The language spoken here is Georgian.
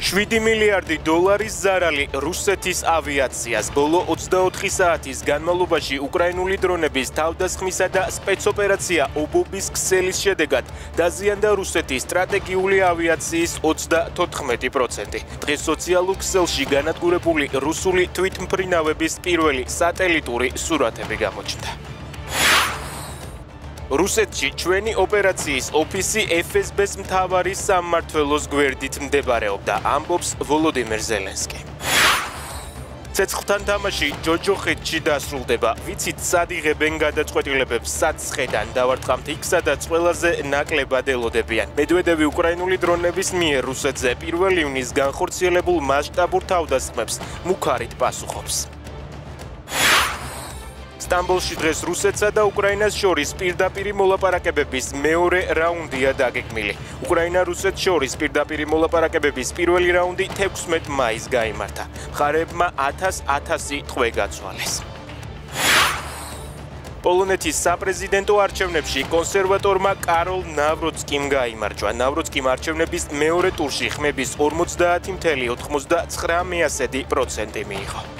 7 მილიარდი დოლარის ზარალი რუსეთის ავიაციას. ბოლო 24 საათის განმავლობაში უკრაინული დრონების თავდასხმისა და სპეცოპერაცია ობობის ქსელის შედეგად დაზიანდა რუსეთის სტრატეგიული ავიაციის 34%. დღეს სოციალურ ქსელში განადგურებული რუსული თვითმფრინავების პირველი სატელიტური სურათები გამოჩნდა. რუსეთში ჩვენი ოპერაციის ოფისი FSB-ს მთავარი სამმართველოს გვერდით მდებარეობდა, ამბობს ვოლოდიმირ ზელენსკი. ცეცხლთან თამაში ჯოჯოხეთში დასრულდება. ვიცით, სად იღებენ გადაწყვეტილებებს, სად ცხედან დავარტყამთ იქ, სადაც ყველაზე ნაკლებად ელოდებიან. მედვედევი უკრაინული დრონების მიერ რუსეთზე 1 ივნის განხორციელებულ მასშტაბურ თავდასხმებს მუქარით პასუხობს. სტამბოლში დღეს რუსეთსა და უკრაინას შორის პირდაპირი მოლაპარაკებების მეორე რაუნდია დაგეგმილი. უკრაინა-რუსეთს შორის პირდაპირი მოლაპარაკებების პირველი რაუნდი 16 მაისს გაიმართა. მხარეებმა 1000 ტყვე გაცვალეს. პოლონეთის საპრეზიდენტო არჩევნებში კონსერვატორმა კაროლ ნავროცკიმ გაიმარჯვა. ნავროცკიმ არჩევნების მეორე ტურში ხმების 50,99% მიიღო.